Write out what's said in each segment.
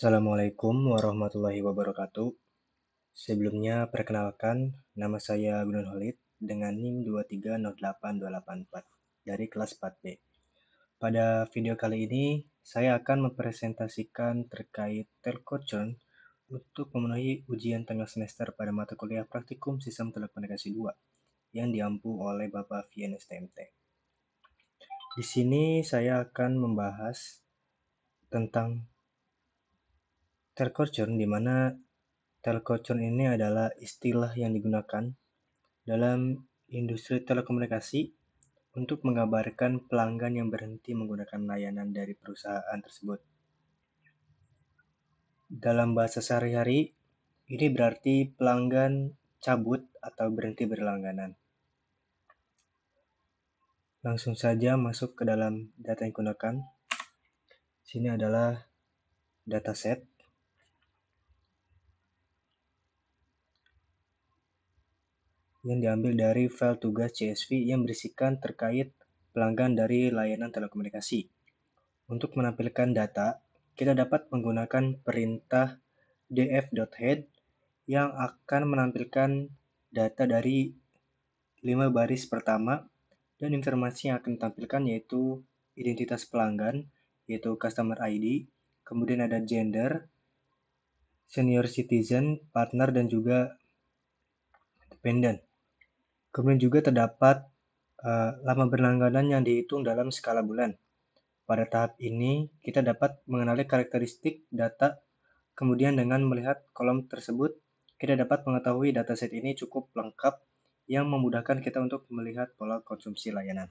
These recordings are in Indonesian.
Assalamualaikum warahmatullahi wabarakatuh. Sebelumnya, perkenalkan, nama saya Gunun Holid dengan NIM 2308284 dari kelas 4B. Pada video kali ini, saya akan mempresentasikan terkait Telkomsel untuk memenuhi ujian tengah semester pada mata kuliah Praktikum Sistem Telekomunikasi 2 yang diampu oleh Bapak Vian STMT. Di sini saya akan membahas tentang Telkomsel, di mana Telkomsel ini adalah istilah yang digunakan dalam industri telekomunikasi untuk menggambarkan pelanggan yang berhenti menggunakan layanan dari perusahaan tersebut. Dalam bahasa sehari-hari, ini berarti pelanggan cabut atau berhenti berlangganan. Langsung saja masuk ke dalam data yang digunakan. Sini adalah dataset. Yang diambil dari file tugas CSV yang berisikan terkait pelanggan dari layanan telekomunikasi. Untuk menampilkan data, kita dapat menggunakan perintah df.head yang akan menampilkan data dari 5 baris pertama dan informasi yang akan ditampilkan yaitu identitas pelanggan, yaitu customer ID, kemudian ada gender, senior citizen, partner, dan juga dependent. Kemudian juga terdapat lama berlangganan yang dihitung dalam skala bulan. Pada tahap ini, kita dapat mengenali karakteristik data. Kemudian dengan melihat kolom tersebut, kita dapat mengetahui dataset ini cukup lengkap yang memudahkan kita untuk melihat pola konsumsi layanan.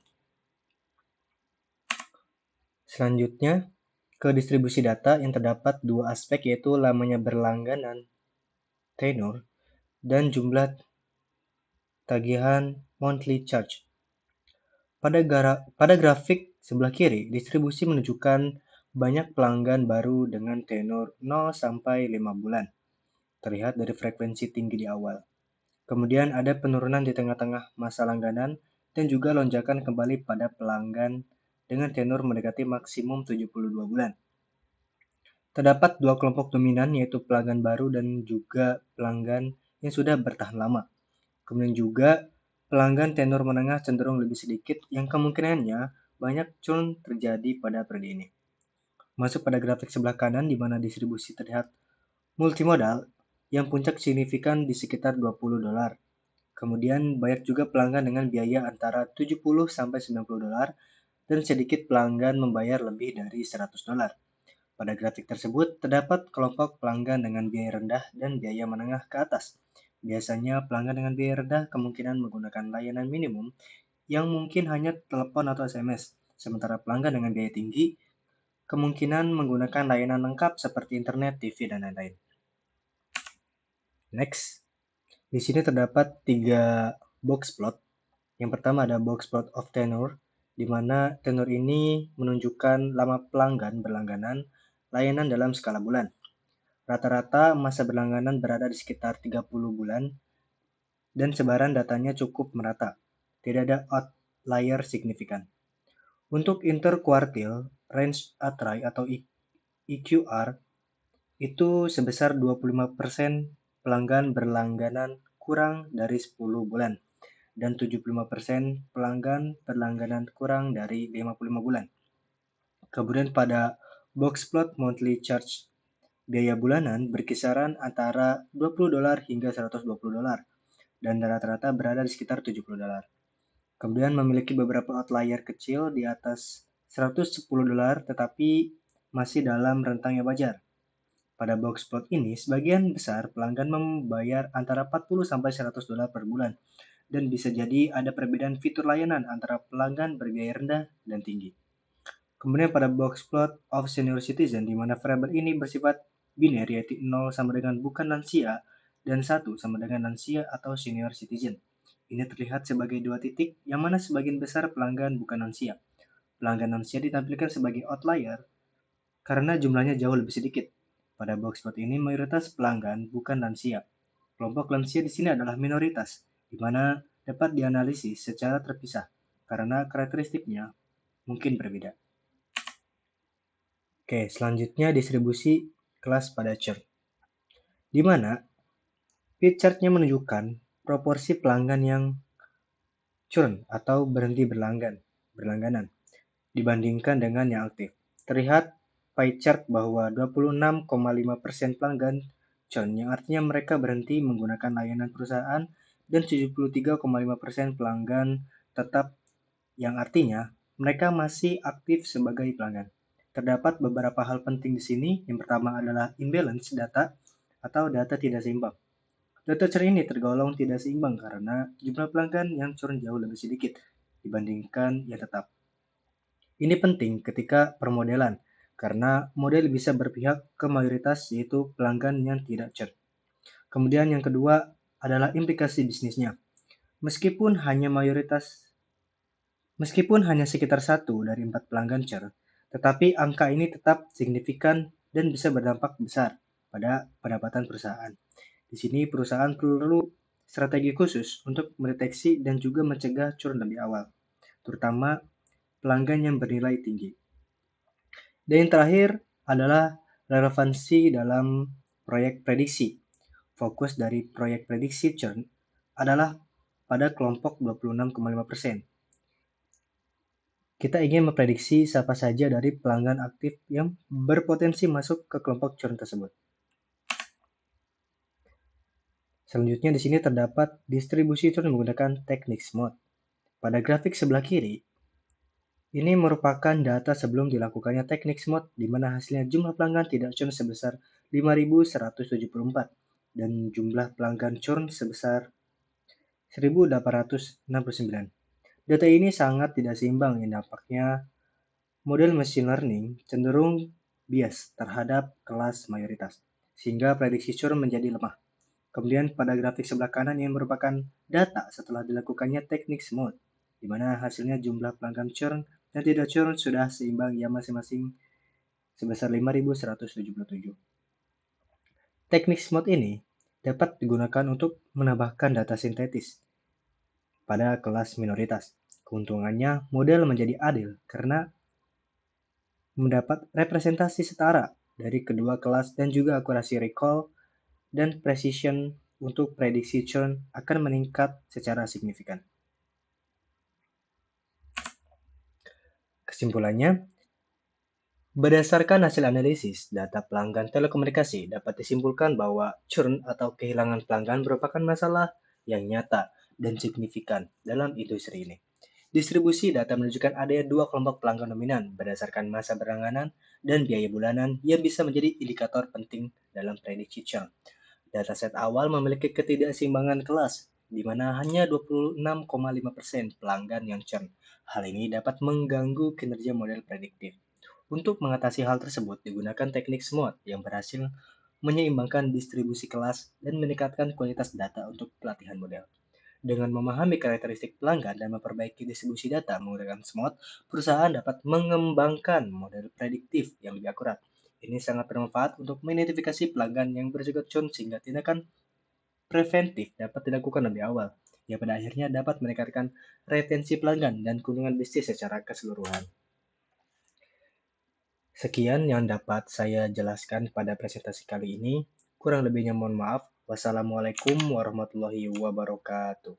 Selanjutnya, ke distribusi data yang terdapat dua aspek yaitu lamanya berlangganan tenor dan jumlah tagihan monthly charge. Pada grafik sebelah kiri, distribusi menunjukkan banyak pelanggan baru dengan tenor 0 sampai 5 bulan. Terlihat dari frekuensi tinggi di awal. Kemudian ada penurunan di tengah-tengah masa langganan dan juga lonjakan kembali pada pelanggan dengan tenor mendekati maksimum 72 bulan. Terdapat dua kelompok dominan yaitu pelanggan baru dan juga pelanggan yang sudah bertahan lama. Kemudian juga pelanggan tenor menengah cenderung lebih sedikit yang kemungkinannya banyak churn terjadi pada periode ini. Masuk pada grafik sebelah kanan di mana distribusi terlihat multimodal yang puncak signifikan di sekitar $20. Kemudian banyak juga pelanggan dengan biaya antara $70-$90 dan sedikit pelanggan membayar lebih dari $100. Pada grafik tersebut terdapat kelompok pelanggan dengan biaya rendah dan biaya menengah ke atas. Biasanya pelanggan dengan biaya rendah kemungkinan menggunakan layanan minimum yang mungkin hanya telepon atau SMS, sementara pelanggan dengan biaya tinggi kemungkinan menggunakan layanan lengkap seperti internet, TV, dan lain-lain. Next, di sini terdapat 3 box plot. Yang pertama ada box plot of tenure, di mana tenure ini menunjukkan lama pelanggan berlangganan layanan dalam skala bulan. Rata-rata masa berlangganan berada di sekitar 30 bulan dan sebaran datanya cukup merata. Tidak ada outlier signifikan. Untuk interquartile range ATRI atau EQR itu sebesar 25% pelanggan berlangganan kurang dari 10 bulan dan 75% pelanggan berlangganan kurang dari 55 bulan. Kemudian pada box plot monthly charge, biaya bulanan berkisaran antara $20 hingga $120 dan rata-rata berada di sekitar $70. Kemudian memiliki beberapa outlier kecil di atas $110 tetapi masih dalam rentang yang wajar. Pada box plot ini, sebagian besar pelanggan membayar antara $40-$100 per bulan dan bisa jadi ada perbedaan fitur layanan antara pelanggan berbiaya rendah dan tinggi. Kemudian pada box plot of senior citizen, di mana variabel ini bersifat biner yaitu 0 sama dengan bukan lansia dan 1 sama dengan lansia atau senior citizen. Ini terlihat sebagai dua titik yang mana sebagian besar pelanggan bukan lansia. Pelanggan lansia ditampilkan sebagai outlier karena jumlahnya jauh lebih sedikit. Pada box plot ini mayoritas pelanggan bukan lansia. Kelompok lansia di sini adalah minoritas, di mana dapat dianalisis secara terpisah karena karakteristiknya mungkin berbeda. Oke, selanjutnya distribusi kelas pada churn, di mana pie chart-nya menunjukkan proporsi pelanggan yang churn atau berhenti berlangganan dibandingkan dengan yang aktif. Terlihat pie chart bahwa 26,5% pelanggan churn, yang artinya mereka berhenti menggunakan layanan perusahaan, dan 73,5% pelanggan tetap, yang artinya mereka masih aktif sebagai pelanggan. Terdapat beberapa hal penting di sini. Yang pertama adalah imbalance data atau data tidak seimbang. Data churn ini tergolong tidak seimbang karena jumlah pelanggan yang churn jauh lebih sedikit dibandingkan yang tetap. Ini penting ketika permodelan, karena model bisa berpihak ke mayoritas, yaitu pelanggan yang tidak churn. Kemudian yang kedua adalah implikasi bisnisnya. Meskipun hanya sekitar 1 dari 4 pelanggan churn, tetapi angka ini tetap signifikan dan bisa berdampak besar pada pendapatan perusahaan. Di sini perusahaan perlu strategi khusus untuk mendeteksi dan juga mencegah churn lebih awal, terutama pelanggan yang bernilai tinggi. Dan yang terakhir adalah relevansi dalam proyek prediksi. Fokus dari proyek prediksi churn adalah pada kelompok 26,5%. Kita ingin memprediksi siapa saja dari pelanggan aktif yang berpotensi masuk ke kelompok churn tersebut. Selanjutnya di sini terdapat distribusi churn menggunakan teknik SMOD. Pada grafik sebelah kiri, ini merupakan data sebelum dilakukannya teknik SMOD, di mana hasilnya jumlah pelanggan tidak churn sebesar 5.174 dan jumlah pelanggan churn sebesar 1.869. Data ini sangat tidak seimbang, yang dampaknya model machine learning cenderung bias terhadap kelas mayoritas, sehingga prediksi churn menjadi lemah. Kemudian pada grafik sebelah kanan yang merupakan data setelah dilakukannya teknik SMOD, di mana hasilnya jumlah pelanggan churn dan tidak churn sudah seimbang, ya masing-masing sebesar 5.177. Teknik SMOD ini dapat digunakan untuk menambahkan data sintetis pada kelas minoritas. Keuntungannya, model menjadi adil karena mendapat representasi setara dari kedua kelas, dan juga akurasi recall dan precision untuk prediksi churn akan meningkat secara signifikan. Kesimpulannya, berdasarkan hasil analisis data pelanggan telekomunikasi, dapat disimpulkan bahwa churn atau kehilangan pelanggan merupakan masalah yang nyata dan signifikan dalam industri ini. Distribusi data menunjukkan adanya 2 kelompok pelanggan dominan berdasarkan masa berlangganan dan biaya bulanan yang bisa menjadi indikator penting dalam prediksi churn. Dataset awal memiliki ketidakseimbangan kelas, di mana hanya 26,5% pelanggan yang churn. Hal ini dapat mengganggu kinerja model prediktif. Untuk mengatasi hal tersebut, digunakan teknik SMOD yang berhasil menyeimbangkan distribusi kelas dan meningkatkan kualitas data untuk pelatihan model. Dengan memahami karakteristik pelanggan dan memperbaiki distribusi data menggunakan SMOD, perusahaan dapat mengembangkan model prediktif yang lebih akurat. Ini sangat bermanfaat untuk mengidentifikasi pelanggan yang berisiko churn, sehingga tindakan preventif dapat dilakukan lebih awal, yang pada akhirnya dapat meningkatkan retensi pelanggan dan keuntungan bisnis secara keseluruhan. Sekian yang dapat saya jelaskan pada presentasi kali ini. Kurang lebihnya mohon maaf. Wassalamualaikum warahmatullahi wabarakatuh.